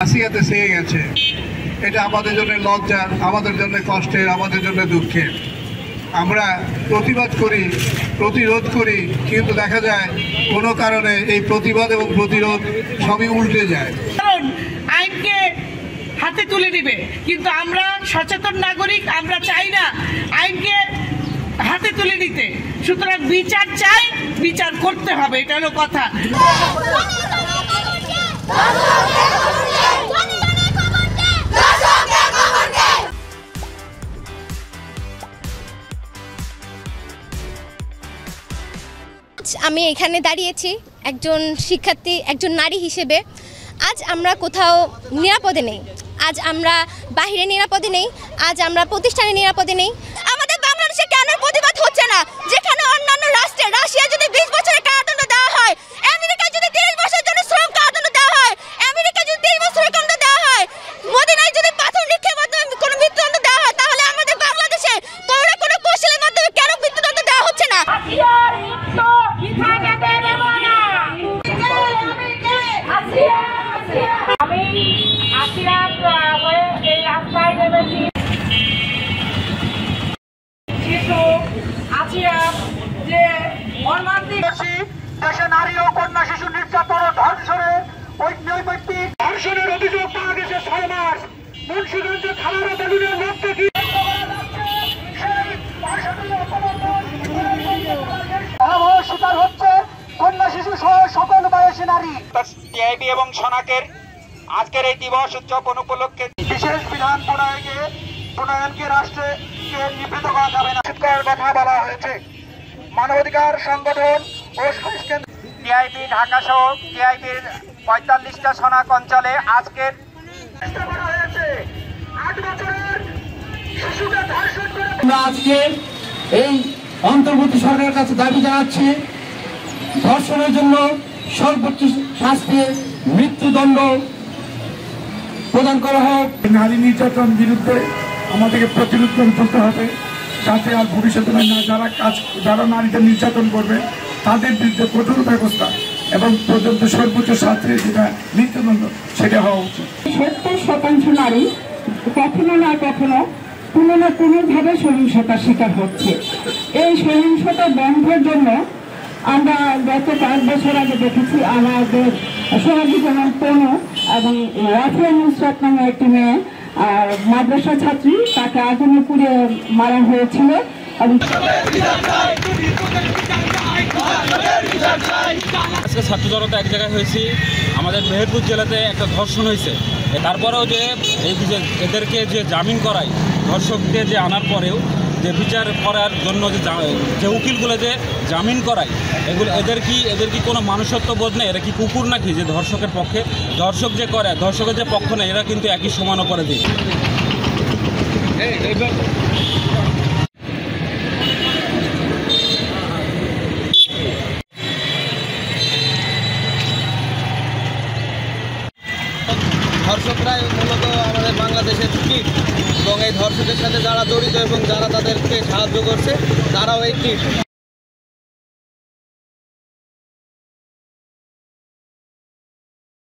আসিয়াতে সেয়ে গেছে। এটা আমাদের জন্য লজ্জার, আমাদের জন্য কষ্টের, আমাদের জন্য দুঃখের। আমরা প্রতিবাদ করি, প্রতিরোধ করি, কিন্তু দেখা যায় কোনো কারণে এই প্রতিবাদ এবং প্রতিরোধ সবই উল্টে যায়। কারণ আইনকে হাতে তুলে দিবে, কিন্তু আমরা সচেতন নাগরিক, আমরা চাই না আইনকে হাতে তুলে নিতে। সুতরাং বিচার চাই, বিচার করতে হবে, এটা হলো কথা। আমি এখানে দাঁড়িয়েছি একজন শিক্ষার্থী, একজন নারী হিসেবে। আজ আমরা কোথাও নিরাপদে নেই, আজ আমরা বাহিরে নিরাপদে নেই, আজ আমরা প্রতিষ্ঠানে নিরাপদে নেই। আমাদের বাংলাদেশে কেন প্রতিবাদ হচ্ছে না? যেখানে অন্যান্য রাষ্ট্রে, রাশিয়া যদি 20 বছরের কারাদণ্ড দেওয়া হয়, আমেরিকায় যদি 30 বছরের জন্য শ্রম কারাদণ্ড দেওয়া হয়, আমেরিকায় যদি 30 বছরের কারাদণ্ড দেওয়া হয়, মদিনায় যদি পাথর নিক্ষেপের মাধ্যমে কোনো মৃত্যুদণ্ড দেওয়া হয়, তাহলে আমাদের বাংলাদেশে কোনো কৌশলের মাধ্যমে কেন মৃত্যুদণ্ড দেওয়া হচ্ছে না? দেশে নারী ও কন্যা শিশু নির্যাতন ও ধর্ষণের ধর্ষণের অভিযোগ পাওয়া গেছে 6 মাস। মুন্সিগঞ্জে খালারা বেলুনের মধ্যে শিকার হচ্ছে কন্যা শিশু সহ সকল বয়সী নারী। টিআইবি এবং সনাকের আজকের এই দিবস উদযাপন উপলক্ষে বিশেষ বিধান প্রণয়নকে রাষ্ট্রকে নিবৃত করা যাবে না কথা বলা হয়েছে। মানবাধিকার সংগঠন ও টিআইবি ঢাকা সহ টিআইবির 45টা সনাক অঞ্চলে আজকের আমরা আজকে এই অন্তর্বর্তী সরকারের কাছে দাবি জানাচ্ছি, ধর্ষণের জন্য সর্বোচ্চ শাস্তি মৃত্যুদণ্ড প্রদান করা হোক। নারী নির্যাতন বিরুদ্ধে আমাদেরকে প্রতিরোধ করে তুলতে হবে, যাতে আর ভবিষ্যতে যারা নারীদের নির্যাতন করবে তাদের বিরুদ্ধে কঠোর ব্যবস্থা এবং পর্যন্ত সর্বোচ্চ শাস্তি যেটা মৃত্যুদণ্ড সেটা হওয়া উচিত। 70% নারী কখনো না কখনো কোনো না কোনোভাবে সহিংসতার শিকার হচ্ছে। এই সহিংসতা বন্ধের জন্য আমরা গত 5 বছর আগে দেখেছি আমাদের সোহাগী জামান তনু এবং রাফিয়া নুসরাত নামে একটি মেয়ে মাদ্রাসা ছাত্রী, তাকে আগুনে পুড়িয়ে মারা হয়েছিল। আজকে ছাত্র জনতা এক জায়গায় হয়েছি, আমাদের মেহেরপুর জেলাতে একটা ধর্ষণ হয়েছে। তারপরেও যে এই এদেরকে যে জামিন করায়, ধর্ষককে যে আনার পরেও যে বিচার করার জন্য যে উকিলগুলো যে জামিন করায়, এদের কি কোনো মানুষত্ব বোধ নেই? এরা কি কুকুর নাকি যে ধর্ষকের পক্ষে? ধর্ষক যে করে, ধর্ষকের যে পক্ষ নেই, এরা কিন্তু একই সমান অপরাধী। ধর্ষকরাই মূলত আমাদের বাংলাদেশের কীট, এবং এই ধর্ষকের সাথে যারা জড়িত এবং যারা তাদেরকে সাহায্য করছে তারাও এই কীট।